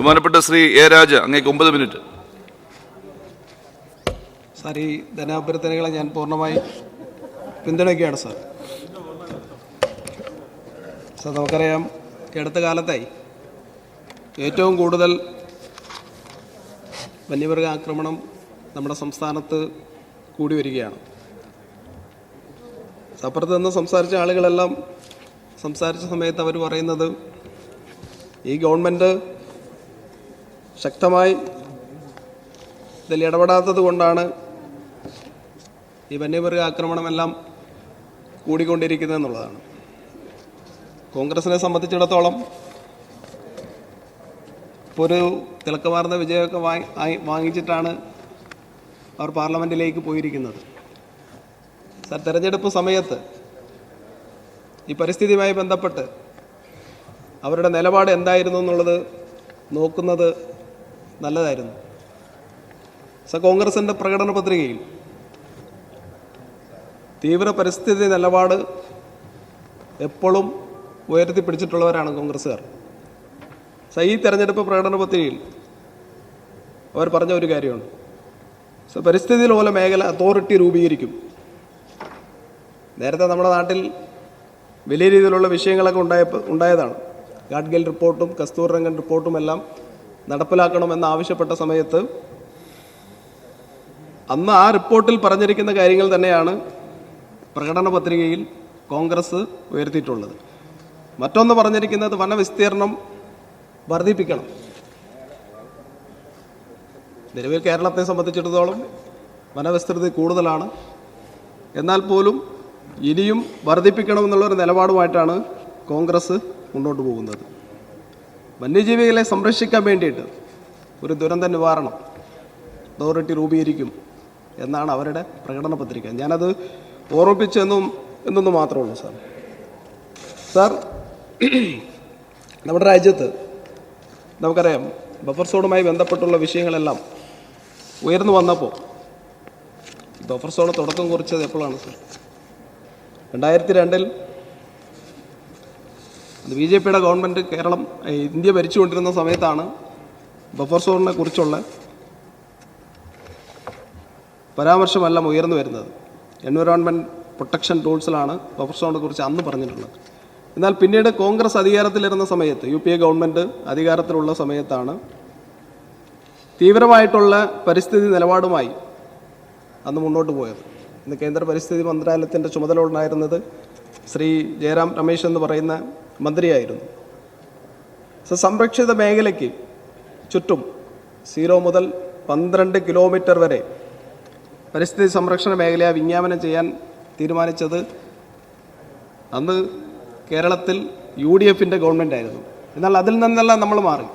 ബഹുമാനപ്പെട്ട ശ്രീ എ രാജ, അങ്ങേക്ക് 9 minute. Sir, ഈ ധനാഭ്യർത്ഥനകളെ ഞാൻ പൂർണ്ണമായി പിന്തുണയ്ക്കുകയാണ് സാർ. സാർ, നമുക്കറിയാം ഈ അടുത്ത കാലത്തായി ഏറ്റവും കൂടുതൽ വന്യമൃഗ ആക്രമണം നമ്മുടെ സംസ്ഥാനത്ത് കൂടി വരികയാണ്. അപ്പുറത്ത് നിന്ന് സംസാരിച്ച ആളുകളെല്ലാം സംസാരിച്ച സമയത്ത് അവർ പറയുന്നത് ഈ ഗവൺമെൻറ് ശക്തമായി ഇതിൽ ഇടപെടാത്തത് കൊണ്ടാണ് ഈ വന്യമൃഗ ആക്രമണമെല്ലാം കൂടിക്കൊണ്ടിരിക്കുന്നത് എന്നുള്ളതാണ്. കോൺഗ്രസിനെ സംബന്ധിച്ചിടത്തോളം ഇപ്പോൾ ഒരു തിളക്കമാർന്ന വിജയമൊക്കെ വാങ്ങിച്ചിട്ടാണ് അവർ പാർലമെൻറ്റിലേക്ക് പോയിരിക്കുന്നത്. സാർ, തെരഞ്ഞെടുപ്പ് സമയത്ത് ഈ പരിസ്ഥിതിയുമായി ബന്ധപ്പെട്ട് അവരുടെ നിലപാട് എന്തായിരുന്നു എന്നുള്ളത് നോക്കുന്നത് നല്ലതായിരുന്നു. സാർ, കോൺഗ്രസിൻ്റെ പ്രകടന പത്രികയിൽ തീവ്ര പരിസ്ഥിതി നിലപാട് എപ്പോഴും ഉയർത്തിപ്പിടിച്ചിട്ടുള്ളവരാണ് കോൺഗ്രസ്സുകാർ. സാർ, ഈ തെരഞ്ഞെടുപ്പ് പ്രകടന പത്രികയിൽ അവർ പറഞ്ഞ ഒരു കാര്യമുണ്ട്. സാർ, പരിസ്ഥിതി ലോല മേഖല അതോറിറ്റി രൂപീകരിക്കും. നേരത്തെ നമ്മുടെ നാട്ടിൽ വലിയ രീതിയിലുള്ള വിഷയങ്ങളൊക്കെ ഉണ്ടായതാണ്. ഗാഡ്ഗിൽ റിപ്പോർട്ടും കസ്തൂർരംഗൻ റിപ്പോർട്ടും എല്ലാം നടപ്പിലാക്കണമെന്ന് ആവശ്യപ്പെട്ട സമയത്ത് അന്ന് ആ റിപ്പോർട്ടിൽ പറഞ്ഞിരിക്കുന്ന കാര്യങ്ങൾ തന്നെയാണ് പ്രകടന പത്രികയിൽ കോൺഗ്രസ് ഉയർത്തിയിട്ടുള്ളത്. മറ്റൊന്ന് പറഞ്ഞിരിക്കുന്നത് വനവിസ്തീർണം വർദ്ധിപ്പിക്കണം. നിലവിൽ കേരളത്തെ സംബന്ധിച്ചിടത്തോളം വനവിസ്തൃതി കൂടുതലാണ്. എന്നാൽ പോലും ഇനിയും വർദ്ധിപ്പിക്കണമെന്നുള്ളൊരു നിലപാടുമായിട്ടാണ് കോൺഗ്രസ് മുന്നോട്ട് പോകുന്നത്. വന്യജീവികളെ സംരക്ഷിക്കാൻ വേണ്ടിയിട്ട് ഒരു ദുരന്ത നിവാരണം അതോറിറ്റി രൂപീകരിക്കും എന്നാണ് അവരുടെ പ്രകടന പത്രിക. ഞാനത് ഓർമ്മിപ്പിച്ചെന്നും മാത്രമേ ഉള്ളൂ. സാർ, നമ്മുടെ രാജ്യത്ത് നമുക്കറിയാം ബഫർ സോണുമായി ബന്ധപ്പെട്ടുള്ള വിഷയങ്ങളെല്ലാം ഉയർന്നു വന്നപ്പോൾ ബഫർ സോൺ തുടക്കം കുറിച്ചത് എപ്പോഴാണ് സാർ? 2002 BJPയുടെ ഗവൺമെൻറ് ഇന്ത്യ ഭരിച്ചുകൊണ്ടിരുന്ന സമയത്താണ് ബഫർ സോണിനെ കുറിച്ചുള്ള പരാമർശമെല്ലാം ഉയർന്നു വരുന്നത്. എൻവയോൺമെൻറ്റ് പ്രൊട്ടക്ഷൻ റൂൾസിലാണ് ബഫർ സോണിനെ കുറിച്ച് അന്ന് പറഞ്ഞിട്ടുള്ളത്. എന്നാൽ പിന്നീട് കോൺഗ്രസ് അധികാരത്തിലിരുന്ന സമയത്ത്, UPA ഗവൺമെൻറ് അധികാരത്തിലുള്ള സമയത്താണ് തീവ്രമായിട്ടുള്ള പരിസ്ഥിതി നിലപാടുമായി അന്ന് മുന്നോട്ട് പോയത്. ഇന്ന് കേന്ദ്ര പരിസ്ഥിതി മന്ത്രാലയത്തിൻ്റെ ചുമതല ഉണ്ടായിരുന്നത് ശ്രീ ജയറാം രമേശ് എന്ന് പറയുന്ന മന്ത്രിയായിരുന്നു. സംരക്ഷിത മേഖലയ്ക്ക് ചുറ്റും 0 മുതൽ 12 കിലോമീറ്റർ വരെ പരിസ്ഥിതി സംരക്ഷണ മേഖലയെ വിജ്ഞാപനം ചെയ്യാൻ തീരുമാനിച്ചത് അന്ന് കേരളത്തിൽ UDFൻ്റെ ഗവൺമെൻറ് ആയിരുന്നു. എന്നാൽ അതിൽ നിന്നെല്ലാം നമ്മൾ മാറി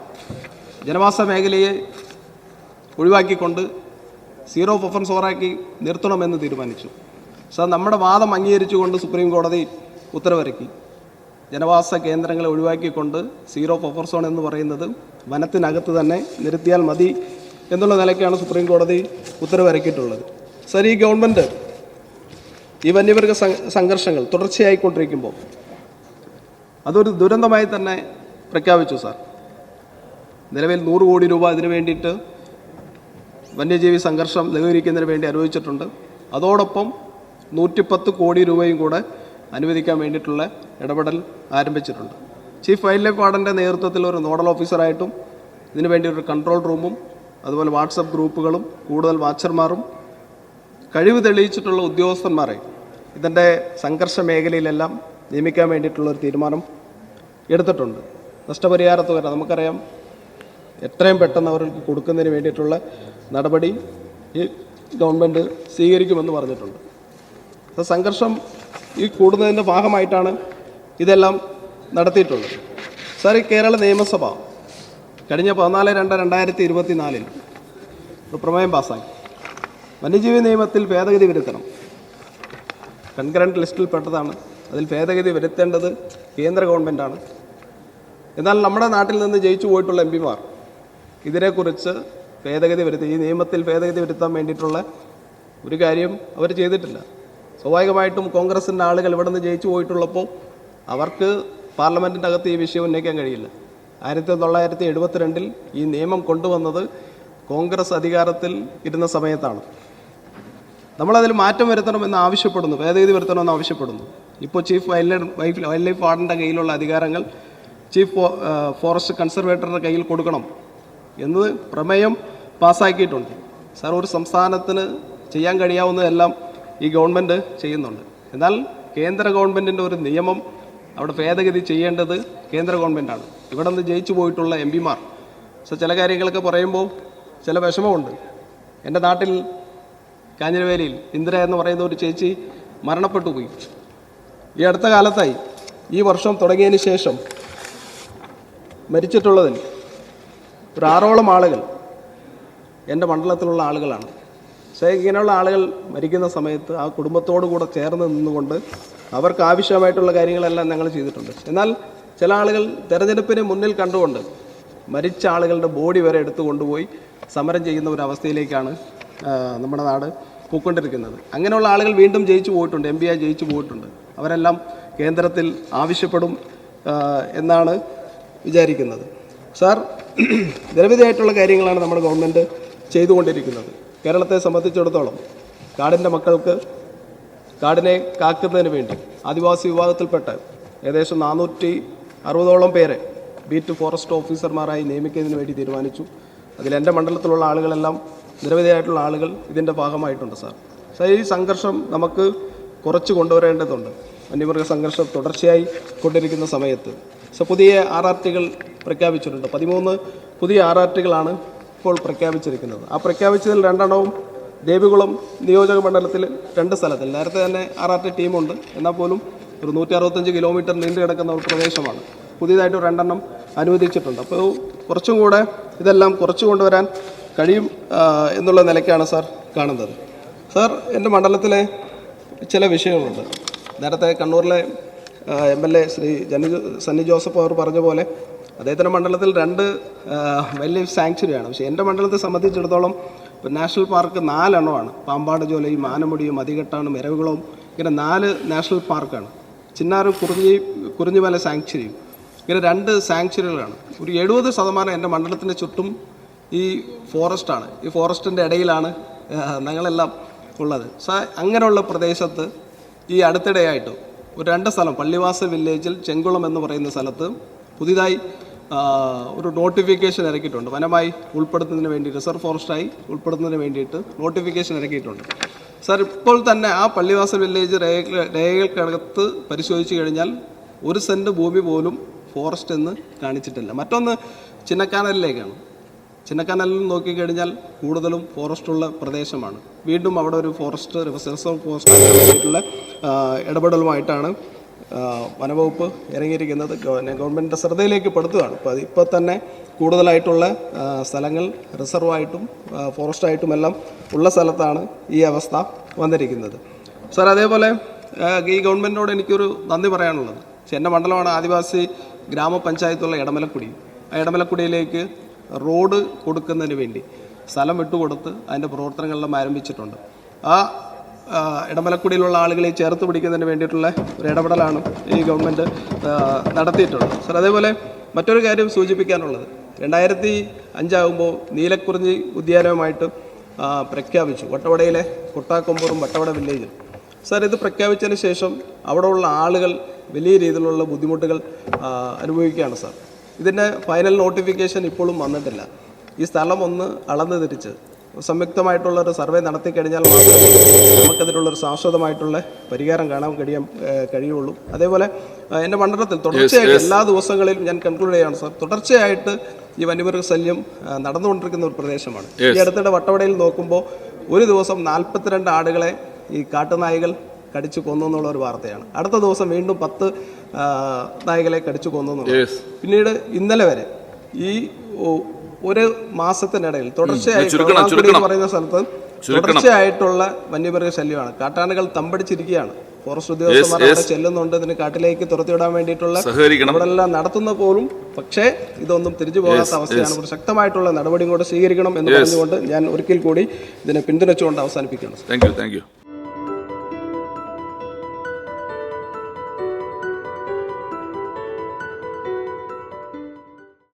ജനവാസ മേഖലയെ ഒഴിവാക്കിക്കൊണ്ട് 0 ബഫർ സോണാക്കി നിർത്തണമെന്ന് തീരുമാനിച്ചു. സാർ, നമ്മുടെ വാദം അംഗീകരിച്ചുകൊണ്ട് സുപ്രീം കോടതി ഉത്തരവിറക്കി. ജനവാസ കേന്ദ്രങ്ങളെ ഒഴിവാക്കിക്കൊണ്ട് 0 ബഫർ സോൺ എന്ന് പറയുന്നത് വനത്തിനകത്ത് തന്നെ നിർത്തിയാൽ മതി എന്നുള്ള നിലയ്ക്കാണ് സുപ്രീം കോടതി ഉത്തരവിറക്കിയിട്ടുള്ളത്. സാർ, ഈ ഗവൺമെൻറ് ഈ വന്യമൃഗ സംഘർഷങ്ങൾ തുടർച്ചയായിക്കൊണ്ടിരിക്കുമ്പോൾ അതൊരു ദുരന്തമായി തന്നെ പ്രഖ്യാപിച്ചു. സാർ, നിലവിൽ 100 കോടി രൂപ ഇതിനു വേണ്ടിയിട്ട് വന്യജീവി സംഘർഷം ലഘൂകരിക്കുന്നതിന് വേണ്ടി അനുവദിച്ചിട്ടുണ്ട്. അതോടൊപ്പം 110 കോടി രൂപയും കൂടെ അനുവദിക്കാൻ വേണ്ടിയിട്ടുള്ള ഇടപെടൽ ആരംഭിച്ചിട്ടുണ്ട്. ചീഫ് വൈൽഡ് ലൈഫ് വാർഡൻ്റെ നേതൃത്വത്തിൽ ഒരു നോഡൽ ഓഫീസറായിട്ടും ഇതിനു വേണ്ടി ഒരു കൺട്രോൾ റൂമും അതുപോലെ വാട്സപ്പ് ഗ്രൂപ്പുകളും കൂടുതൽ വാച്ചർമാരും കഴിവ് തെളിയിച്ചിട്ടുള്ള ഉദ്യോഗസ്ഥന്മാരെ ഇതിൻ്റെ സംഘർഷ മേഖലയിലെല്ലാം നിയമിക്കാൻ വേണ്ടിയിട്ടുള്ളൊരു തീരുമാനം എടുത്തിട്ടുണ്ട്. നഷ്ടപരിഹാര തുക നമുക്കറിയാം എത്രയും പെട്ടെന്ന് അവർക്ക് കൊടുക്കുന്നതിന് വേണ്ടിയിട്ടുള്ള നടപടി ഈ ഗവൺമെൻറ് സ്വീകരിക്കുമെന്ന് പറഞ്ഞിട്ടുണ്ട്. സംഘർഷം ഈ കൂടുന്നതിൻ്റെ ഭാഗമായിട്ടാണ് ഇതെല്ലാം നടത്തിയിട്ടുള്ളത്. സാർ, ഈ കേരള നിയമസഭ കഴിഞ്ഞ 14/2/2024 ഒരു പ്രമേയം പാസ്സാക്കി. വന്യജീവി നിയമത്തിൽ ഭേദഗതി വരുത്തണം. കൺകറൻറ്റ് ലിസ്റ്റിൽപ്പെട്ടതാണ്. അതിൽ ഭേദഗതി വരുത്തേണ്ടത് കേന്ദ്ര ഗവൺമെൻറ്റാണ്. എന്നാൽ നമ്മുടെ നാട്ടിൽ നിന്ന് ജയിച്ചു പോയിട്ടുള്ള MP-മാർ ഇതിനെക്കുറിച്ച് ഭേദഗതി വരുത്തി ഈ നിയമത്തിൽ ഭേദഗതി വരുത്താൻ വേണ്ടിയിട്ടുള്ള ഒരു കാര്യം അവർ ചെയ്തിട്ടില്ല. സ്വാഭാവികമായിട്ടും കോൺഗ്രസിൻ്റെ ആളുകൾ ഇവിടെ നിന്ന് ജയിച്ചു പോയിട്ടുള്ളപ്പോൾ അവർക്ക് പാർലമെൻറ്റിൻ്റെ അകത്ത് ഈ വിഷയം ഉന്നയിക്കാൻ കഴിയില്ല. 1972 ഈ നിയമം കൊണ്ടുവന്നത് കോൺഗ്രസ് അധികാരത്തിൽ ഇരുന്ന സമയത്താണ്. നമ്മളതിൽ മാറ്റം വരുത്തണമെന്ന് ആവശ്യപ്പെടുന്നു, ഭേദഗതി വരുത്തണമെന്ന് ആവശ്യപ്പെടുന്നു. ഇപ്പോൾ ചീഫ് വൈൽഡ് ലൈഫ് വാർഡൻ്റെ കയ്യിലുള്ള അധികാരങ്ങൾ ചീഫ് ഫോറസ്റ്റ് കൺസർവേറ്ററുടെ കയ്യിൽ കൊടുക്കണം എന്ന് പ്രമേയം പാസ്സാക്കിയിട്ടുണ്ട്. സാർ, ഒരു സംസ്ഥാനത്തിന് ചെയ്യാൻ കഴിയാവുന്നതെല്ലാം ഈ ഗവൺമെൻറ് ചെയ്യുന്നുണ്ട്. എന്നാൽ കേന്ദ്ര ഗവൺമെൻറ്റിൻ്റെ ഒരു നിയമം അവിടെ ഭേദഗതി ചെയ്യേണ്ടത് കേന്ദ്ര ഗവൺമെൻറ്റാണ്. ഇവിടെ നിന്ന് ജയിച്ചു പോയിട്ടുള്ള എം പിമാർ ചില കാര്യങ്ങളൊക്കെ പറയുമ്പോൾ ചില വിഷമമുണ്ട്. എൻ്റെ നാട്ടിൽ കാഞ്ഞിരവേലിയിൽ ഇന്ദിര എന്ന് പറയുന്ന ഒരു ചേച്ചി മരണപ്പെട്ടു പോയി. ഈ അടുത്ത കാലത്തായി, ഈ വർഷം തുടങ്ങിയതിന് ശേഷം മരിച്ചിട്ടുള്ളതിൽ ഒരു 6ഓളം ആളുകൾ എൻ്റെ മണ്ഡലത്തിലുള്ള ആളുകളാണ്. പക്ഷേ ഇങ്ങനെയുള്ള ആളുകൾ മരിക്കുന്ന സമയത്ത് ആ കുടുംബത്തോടു കൂടെ ചേർന്ന് നിന്നുകൊണ്ട് അവർക്ക് ആവശ്യമായിട്ടുള്ള കാര്യങ്ങളെല്ലാം ഞങ്ങൾ ചെയ്തിട്ടുണ്ട്. എന്നാൽ ചില ആളുകൾ തെരഞ്ഞെടുപ്പിനെ മുന്നിൽ കണ്ടുകൊണ്ട് മരിച്ച ആളുകളുടെ ബോഡി വരെ എടുത്തു കൊണ്ടുപോയി സമരം ചെയ്യുന്ന ഒരു അവസ്ഥയിലേക്കാണ് നമ്മുടെ നാട് പോയിക്കൊണ്ടിരിക്കുന്നത്. അങ്ങനെയുള്ള ആളുകൾ വീണ്ടും ജയിച്ചു പോയിട്ടുണ്ട്, എം പിയായി ജയിച്ചു പോയിട്ടുണ്ട്. അവരെല്ലാം കേന്ദ്രത്തിൽ ആവശ്യപ്പെടും എന്നാണ് വിചാരിക്കുന്നത്. സാർ, നിരവധിയായിട്ടുള്ള കാര്യങ്ങളാണ് നമ്മുടെ ഗവൺമെൻറ് ചെയ്തുകൊണ്ടിരിക്കുന്നത്. കേരളത്തെ സംബന്ധിച്ചിടത്തോളം കാടിൻ്റെ മക്കൾക്ക് കാടിനെ കാക്കുന്നതിന് വേണ്ടി ആദിവാസി വിഭാഗത്തിൽപ്പെട്ട ഏകദേശം 460ഓളം പേരെ ബീറ്റ് ഫോറസ്റ്റ് ഓഫീസർമാരായി നിയമിക്കുന്നതിന് വേണ്ടി തീരുമാനിച്ചു. അതിൽ എൻ്റെ മണ്ഡലത്തിലുള്ള ആളുകളെല്ലാം, നിരവധിയായിട്ടുള്ള ആളുകൾ ഇതിൻ്റെ ഭാഗമായിട്ടുണ്ട്. സാർ, ഈ സംഘർഷം നമുക്ക് കുറച്ച് കൊണ്ടുവരേണ്ടതുണ്ട്. വന്യമൃഗ സംഘർഷം തുടർച്ചയായി കൊണ്ടിരിക്കുന്ന സമയത്ത് പുതിയ RRTകൾ പ്രഖ്യാപിച്ചിട്ടുണ്ട്. 13 പുതിയ RRTകളാണ് ഇപ്പോൾ പ്രഖ്യാപിച്ചിരിക്കുന്നത്. ആ പ്രഖ്യാപിച്ചതിൽ 2 എണ്ണവും ദേവികുളം നിയോജക മണ്ഡലത്തിൽ 2 സ്ഥലത്തിൽ. നേരത്തെ തന്നെ RRT ടീമുണ്ട്, എന്നാൽ പോലും ഒരു 165 കിലോമീറ്റർ നീണ്ടു കിടക്കുന്ന ഒരു പ്രദേശമാണ്. പുതിയതായിട്ട് 2 എണ്ണം അനുവദിച്ചിട്ടുണ്ട്. അപ്പോൾ കുറച്ചും കൂടെ ഇതെല്ലാം കുറച്ചു കൊണ്ടുവരാൻ കഴിയും എന്നുള്ള നിലയ്ക്കാണ് സാർ കാണുന്നത്. സാർ, എൻ്റെ മണ്ഡലത്തിലെ ചില വിഷയങ്ങളുണ്ട്. നേരത്തെ കണ്ണൂരിലെ MLA ശ്രീ സണ്ണി ജോസഫ് അവർ പറഞ്ഞ പോലെ അദ്ദേഹത്തിൻ്റെ മണ്ഡലത്തിൽ 2 വൈൽഡ് ലൈഫ് സാങ്ച്വറിയാണ്. പക്ഷേ എൻ്റെ മണ്ഡലത്തെ സംബന്ധിച്ചിടത്തോളം നാഷണൽ പാർക്ക് 4 എണ്ണമാണ്. പാമ്പാട് ചോലയും ആനമുടിയും അതികെട്ടാണും എരവുകുളവും, ഇങ്ങനെ 4 നാഷണൽ പാർക്കാണ്. ചിന്നാറും കുറിഞ്ഞിമല സാങ്ച്വറിയും, ഇങ്ങനെ 2 സാങ്ച്വറികളാണ്. ഒരു 70% എൻ്റെ മണ്ഡലത്തിൻ്റെ ചുറ്റും ഈ ഫോറസ്റ്റാണ്. ഈ ഫോറസ്റ്റിൻ്റെ ഇടയിലാണ് ഞങ്ങളെല്ലാം ഉള്ളത്. അങ്ങനെയുള്ള പ്രദേശത്ത് ഈ അടുത്തിടെയായിട്ട് ഒരു 2 സ്ഥലം, പള്ളിവാസൽ വില്ലേജിൽ ചെങ്കുളം എന്ന് പറയുന്ന സ്ഥലത്ത് പുതിയതായി ഒരു നോട്ടിഫിക്കേഷൻ ഇറക്കിയിട്ടുണ്ട്. വനമായി ഉൾപ്പെടുത്തുന്നതിന് വേണ്ടി, റിസർവ് ഫോറസ്റ്റായി ഉൾപ്പെടുത്തുന്നതിന് വേണ്ടിയിട്ട് നോട്ടിഫിക്കേഷൻ ഇറക്കിയിട്ടുണ്ട്. സാർ, ഇപ്പോൾ തന്നെ ആ പള്ളിവാസൽ വില്ലേജ് രേഖകൾക്കകത്ത് പരിശോധിച്ച് കഴിഞ്ഞാൽ 1 സെൻറ്റ് ഭൂമി പോലും ഫോറസ്റ്റ് എന്ന് കാണിച്ചിട്ടില്ല. മറ്റൊന്ന് ചിന്നക്കാനലിലേക്കാണ്. ചിന്നക്കാനലിൽ നോക്കിക്കഴിഞ്ഞാൽ കൂടുതലും ഫോറസ്റ്റുള്ള പ്രദേശമാണ്. വീണ്ടും അവിടെ ഒരു ഫോറസ്റ്റ് റിസർവ് ഫോറസ്റ്റ് ആയിട്ടുള്ള ഇടപെടലുമായിട്ടാണ് വനവകുപ്പ് ഇറങ്ങിയിരിക്കുന്നത്. ഗവൺമെൻറ്റിൻ്റെ ശ്രദ്ധയിലേക്ക് പെടുത്തുകയാണ്. ഇപ്പോൾ തന്നെ കൂടുതലായിട്ടുള്ള സ്ഥലങ്ങൾ റിസർവായിട്ടും ഫോറസ്റ്റായിട്ടും എല്ലാം ഉള്ള സ്ഥലത്താണ് ഈ അവസ്ഥ വന്നിരിക്കുന്നത്. സാർ, അതേപോലെ ഈ ഗവൺമെൻറ്റിനോട് എനിക്കൊരു നന്ദി പറയാനുള്ളത്, എൻ്റെ മണ്ഡലമാണ് ആദിവാസി ഗ്രാമപഞ്ചായത്തുള്ള ഇടമലക്കുടി. ആ ഇടമലക്കുടിയിലേക്ക് റോഡ് കൊടുക്കുന്നതിന് വേണ്ടി സ്ഥലം വിട്ടുകൊടുത്ത് അതിൻ്റെ പ്രവർത്തനങ്ങളെല്ലാം ആരംഭിച്ചിട്ടുണ്ട്. ആ ഇടമലക്കുടിയിലുള്ള ആളുകളെ ചേർത്ത് പിടിക്കുന്നതിന് വേണ്ടിയിട്ടുള്ള ഒരു ഇടപെടലാണ് ഈ ഗവൺമെൻറ് നടത്തിയിട്ടുള്ളത്. സാർ, അതേപോലെ മറ്റൊരു കാര്യം സൂചിപ്പിക്കാനുള്ളത്, 2005 നീലക്കുറിഞ്ഞി ഉദ്യാനവുമായിട്ട് പ്രഖ്യാപിച്ചു വട്ടവടയിലെ കൊട്ടാക്കൊമ്പൂറും വട്ടവട വില്ലേജും. സാർ, ഇത് പ്രഖ്യാപിച്ചതിന് ശേഷം അവിടെയുള്ള ആളുകൾ വലിയ രീതിയിലുള്ള ബുദ്ധിമുട്ടുകൾ അനുഭവിക്കുകയാണ്. സാർ, ഇതിൻ്റെ ഫൈനൽ നോട്ടിഫിക്കേഷൻ ഇപ്പോഴും വന്നിട്ടില്ല. ഈ സ്ഥലം ഒന്ന് അളന്ന് തിരിച്ച് സംയുക്തമായിട്ടുള്ളൊരു സർവേ നടത്തിക്കഴിഞ്ഞാൽ മാത്രമേ നമുക്കതിനുള്ളൊരു ശാശ്വതമായിട്ടുള്ള പരിഹാരം കാണാൻ കഴിയുള്ളൂ. അതേപോലെ എൻ്റെ മണ്ഡലത്തിൽ തുടർച്ചയായിട്ട് എല്ലാ ദിവസങ്ങളിലും ഞാൻ കൺക്ലൂഡ് ചെയ്യുകയാണ് സാർ, തുടർച്ചയായിട്ട് ഈ വന്യമൃഗ ശല്യം നടന്നുകൊണ്ടിരിക്കുന്ന ഒരു പ്രദേശമാണ്. ഈ അടുത്തിടെ വട്ടവടയിൽ നോക്കുമ്പോൾ ഒരു ദിവസം 42 ആടുകളെ ഈ കാട്ടുനായ്കൾ കടിച്ചു കൊന്നു എന്നുള്ള ഒരു വാർത്തയാണ്. അടുത്ത ദിവസം വീണ്ടും 10 നായ്കളെ കടിച്ചു കൊന്നു എന്നുള്ളത്. പിന്നീട് ഇന്നലെ വരെ ഈ ഒരു മാസത്തിനിടയിൽ തുടർച്ചയായി പറയുന്ന സ്ഥലത്ത് തുടർച്ചയായിട്ടുള്ള വന്യമൃഗ ശല്യമാണ്. കാട്ടാനകൾ തമ്പടിച്ചിരിക്കുകയാണ്. ഫോറസ്റ്റ് ഉദ്യോഗസ്ഥന്മാർ അവിടെ ചെല്ലുന്നുണ്ട്, ഇതിന് കാട്ടിലേക്ക് തുരത്തിവിടാൻ വേണ്ടിയിട്ടുള്ള ഇവിടെല്ലാം നടത്തുന്ന പോലും, പക്ഷേ ഇതൊന്നും തിരിച്ചു പോകാത്ത അവസ്ഥയാണ്. ഒരു ശക്തമായിട്ടുള്ള നടപടി കൂടെ സ്വീകരിക്കണം എന്ന് പറഞ്ഞുകൊണ്ട് ഞാൻ ഒരിക്കൽ കൂടി ഇതിനെ പിന്തുണച്ചുകൊണ്ട് അവസാനിപ്പിക്കുന്നു. Thank you.